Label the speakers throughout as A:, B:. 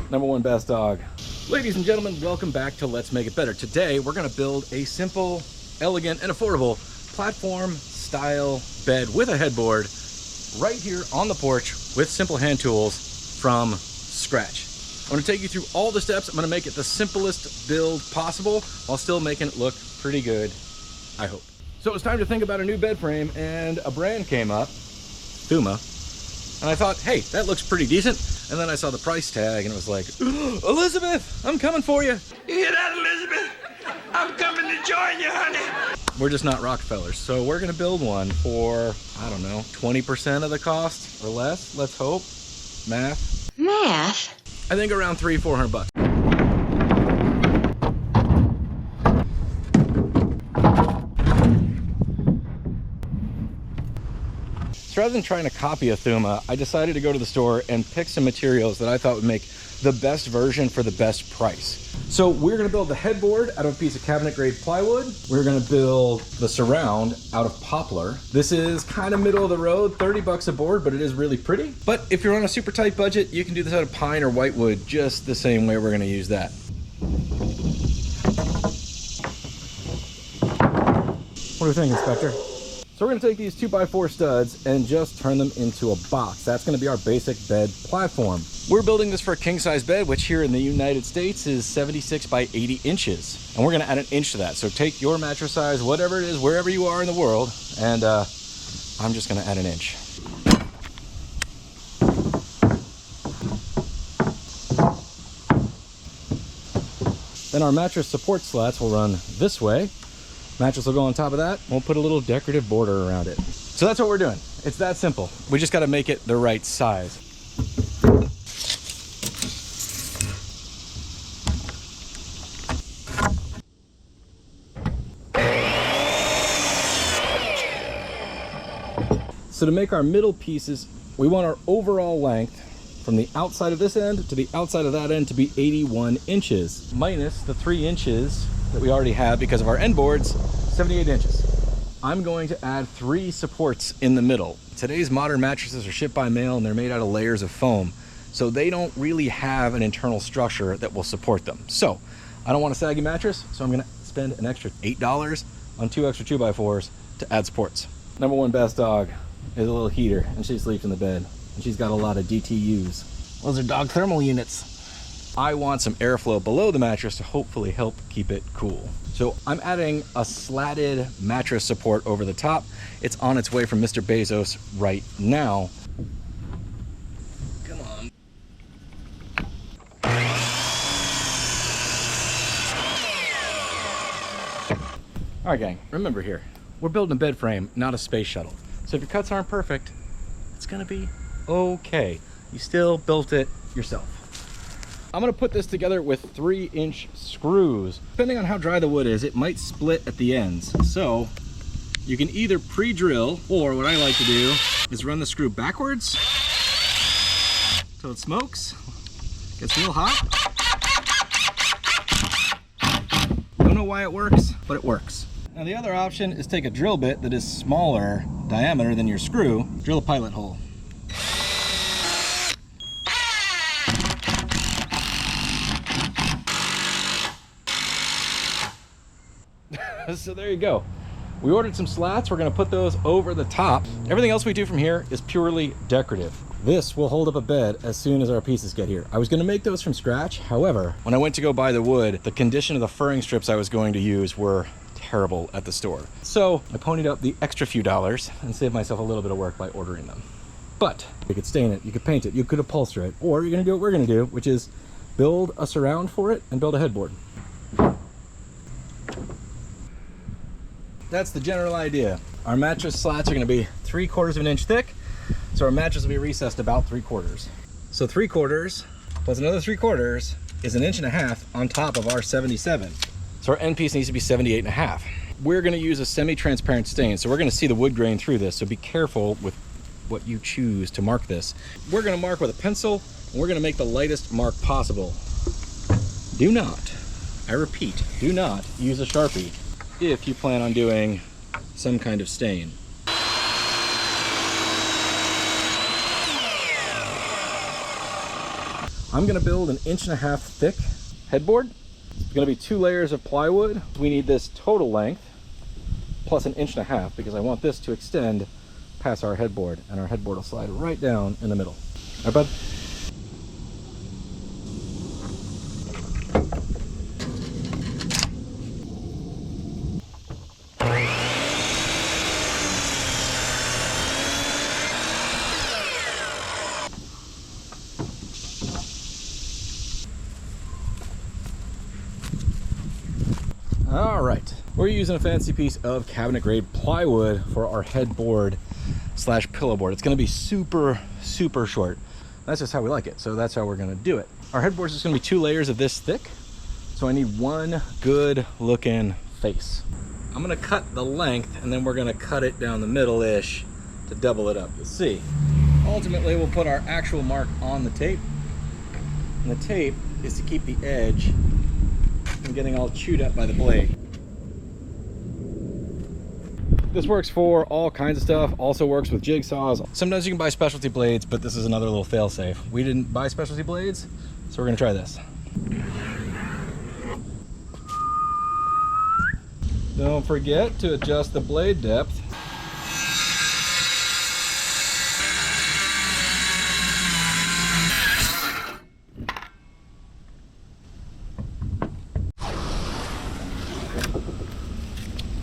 A: #1 best dog. Ladies and gentlemen, welcome back to Let's Make It Better. Today, we're gonna build a simple, elegant, and affordable platform style bed with a headboard right here on the porch with simple hand tools from scratch. I'm gonna take you through all the steps. I'm gonna make it the simplest build possible while still making it look pretty good, I hope. So it's time to think about a new bed frame, and a brand came up, Thuma, and I thought, hey, that looks pretty decent. And then I saw the price tag and it was like, Elizabeth, I'm coming for you.
B: You hear that, Elizabeth? I'm coming to join you, honey.
A: We're just not Rockefellers, so we're gonna build one for, I don't know, 20% of the cost or less, let's hope. Math?
C: Math?
A: I think around $300-400 bucks. So rather than trying to copy a Thuma, I decided to go to the store and pick some materials that I thought would make the best version for the best price. So we're gonna build the headboard out of a piece of cabinet grade plywood. We're gonna build the surround out of poplar. This is kind of middle of the road, 30 bucks a board, but it is really pretty. But if you're on a super tight budget, you can do this out of pine or whitewood just the same way we're gonna use that. What do you think, Inspector? So we're gonna take these 2x4 studs and just turn them into a box. That's gonna be our basic bed platform. We're building this for a king size bed, which here in the United States is 76 by 80 inches. And we're gonna add an inch to that. So take your mattress size, whatever it is, wherever you are in the world, and I'm just gonna add an inch. Then our mattress support slats will run this way. Mattress will go on top of that. We'll put a little decorative border around it. So that's what we're doing. It's that simple. We just got to make it the right size. So to make our middle pieces, we want our overall length from the outside of this end to the outside of that end to be 81 inches, minus the 3 inches that we already have because of our end boards, 78 inches. I'm going to add 3 supports in the middle. Today's modern mattresses are shipped by mail and they're made out of layers of foam, so they don't really have an internal structure that will support them. So I don't want a saggy mattress, so I'm gonna spend an extra $8 on 2 extra 2x4s to add supports. #1 best dog is a little heater, and she sleeps in the bed, and she's got a lot of DTUs. Those are dog thermal units. I want some airflow below the mattress to hopefully help keep it cool. So I'm adding a slatted mattress support over the top. It's on its way from Mr. Bezos right now. Come on. All right, gang, remember here, we're building a bed frame, not a space shuttle. So if your cuts aren't perfect, it's gonna be okay. You still built it yourself. I'm gonna put this together with 3-inch screws. Depending on how dry the wood is, it might split at the ends. So you can either pre-drill, or what I like to do is run the screw backwards till it smokes, gets real hot. Don't know why it works, but it works. Now the other option is take a drill bit that is smaller diameter than your screw, drill a pilot hole. So there you go. We ordered some slats. We're gonna put those over the top. Everything else we do from here is purely decorative. This will hold up a bed as soon as our pieces get here. I was gonna make those from scratch. However, when I went to go buy the wood, the condition of the furring strips I was going to use were terrible at the store. So I ponied up the extra few dollars and saved myself a little bit of work by ordering them. But you could stain it, you could paint it, you could upholster it, or you're gonna do what we're gonna do, which is build a surround for it and build a headboard. That's the general idea. Our mattress slats are gonna be 3/4 of an inch thick, so our mattress will be recessed about 3/4. So 3/4 plus another 3/4 is 1.5 inches on top of our 77. So our end piece needs to be 78.5. We're gonna use a semi-transparent stain, so we're gonna see the wood grain through this, so be careful with what you choose to mark this. We're gonna mark with a pencil, and we're gonna make the lightest mark possible. Do not, I repeat, do not use a Sharpie if you plan on doing some kind of stain. I'm gonna build an 1.5 inch thick headboard. It's gonna be 2 layers of plywood. We need this total length plus 1.5 inches because I want this to extend past our headboard, and our headboard will slide right down in the middle. All right, bud? All right, we're using a fancy piece of cabinet grade plywood for our headboard slash pillow board. It's gonna be super, super short. That's just how we like it, so that's how we're gonna do it. Our headboard is just gonna be 2 layers of this thick, so I need one good looking face. I'm gonna cut the length and then we're gonna cut it down the middle-ish to double it up. You'll see. Ultimately, we'll put our actual mark on the tape, and the tape is to keep the edge from getting all chewed up by the blade. This works for all kinds of stuff, also works with jigsaws. Sometimes you can buy specialty blades, but this is another little fail-safe. We didn't buy specialty blades, so we're gonna try this. Don't forget to adjust the blade depth.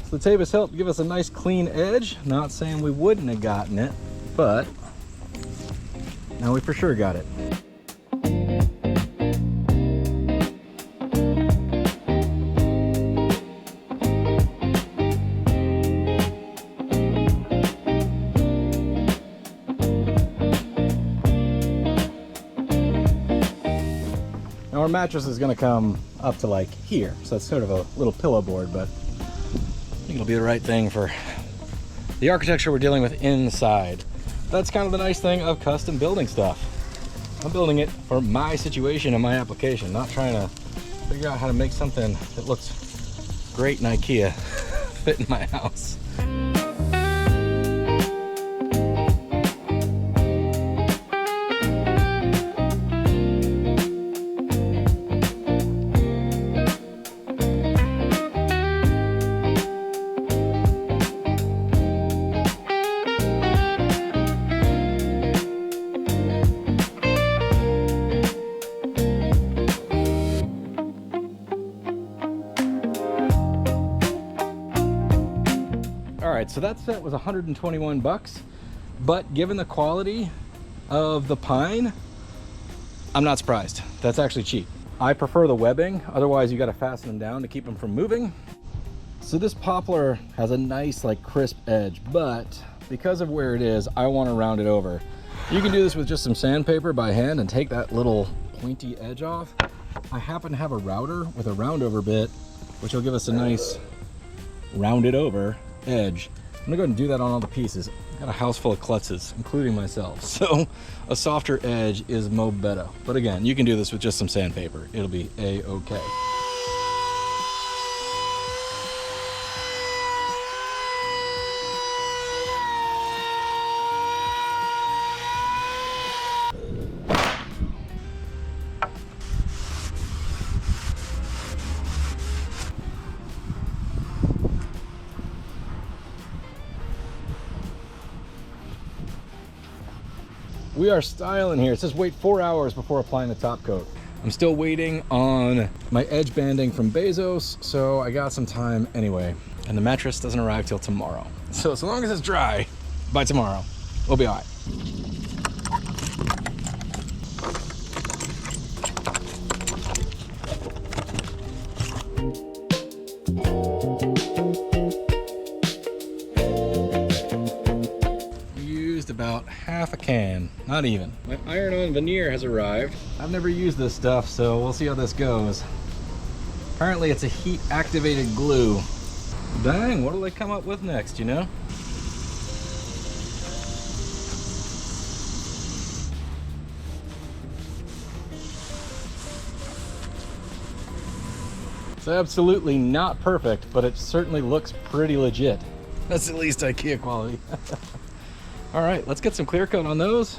A: The tape has helped give us a nice clean edge. Not saying we wouldn't have gotten it, but now we for sure got it. Now our mattress is going to come up to like here, so it's sort of a little pillow board, but I think it'll be the right thing for the architecture we're dealing with inside. That's kind of the nice thing of custom building stuff. I'm building it for my situation and my application, not trying to figure out how to make something that looks great in IKEA fit in my house. Alright, so that set was 121 bucks, but given the quality of the pine, I'm not surprised. That's actually cheap. I prefer the webbing, otherwise you got to fasten them down to keep them from moving. So this poplar has a nice like crisp edge, but because of where it is, I want to round it over. You can do this with just some sandpaper by hand and take that little pointy edge off. I happen to have a router with a roundover bit, which will give us a nice rounded over edge. I'm gonna go ahead and do that on all the pieces. I've got a house full of klutzes, including myself, so a softer edge is mo better. But again, you can do this with just some sandpaper. It'll be a-okay. We are styling here. It says wait 4 hours before applying the top coat. I'm still waiting on my edge banding from Bezos, so I got some time anyway. And the mattress doesn't arrive till tomorrow. So as long as it's dry by tomorrow, we'll be all right. About half a can, not even. My iron-on veneer has arrived. I've never used this stuff, so we'll see how this goes. Apparently it's a heat-activated glue. Dang, what'll they come up with next, you know? It's absolutely not perfect, but it certainly looks pretty legit. That's at least IKEA quality. All right, let's get some clear coat on those.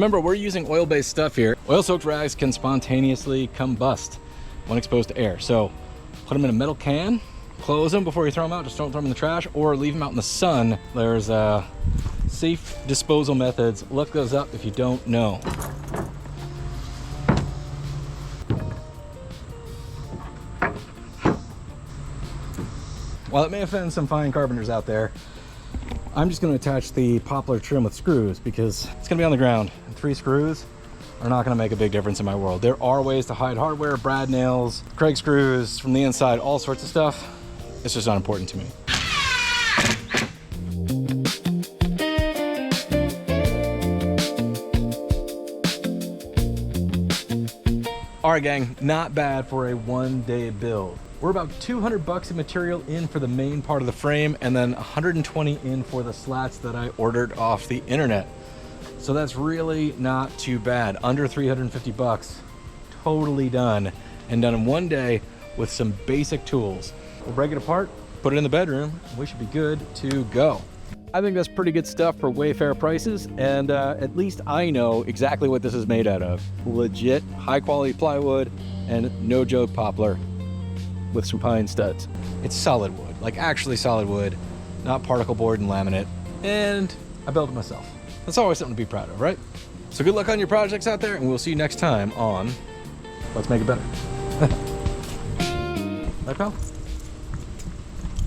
A: Remember, we're using oil-based stuff here. Oil-soaked rags can spontaneously combust when exposed to air. So put them in a metal can, close them before you throw them out. Just don't throw them in the trash or leave them out in the sun. There's safe disposal methods. Look those up if you don't know. While it may offend some fine carpenters out there, I'm just going to attach the poplar trim with screws because it's going to be on the ground. And 3 screws are not going to make a big difference in my world. There are ways to hide hardware, brad nails, Kreg screws from the inside, all sorts of stuff. It's just not important to me. All right, gang, not bad for a one-day build. We're about 200 bucks in material in for the main part of the frame and then 120 in for the slats that I ordered off the internet. So that's really not too bad. Under 350 bucks, totally done, and done in one day with some basic tools. We'll break it apart, put it in the bedroom, and we should be good to go. I think that's pretty good stuff for Wayfair prices, and at least I know exactly what this is made out of. Legit high quality plywood and no joke poplar with some pine studs. It's solid wood, like actually solid wood, not particle board and laminate, and I built it myself. That's always something to be proud of, right? So good luck on your projects out there, and we'll see you next time on Let's Make It Better. Bye, pal.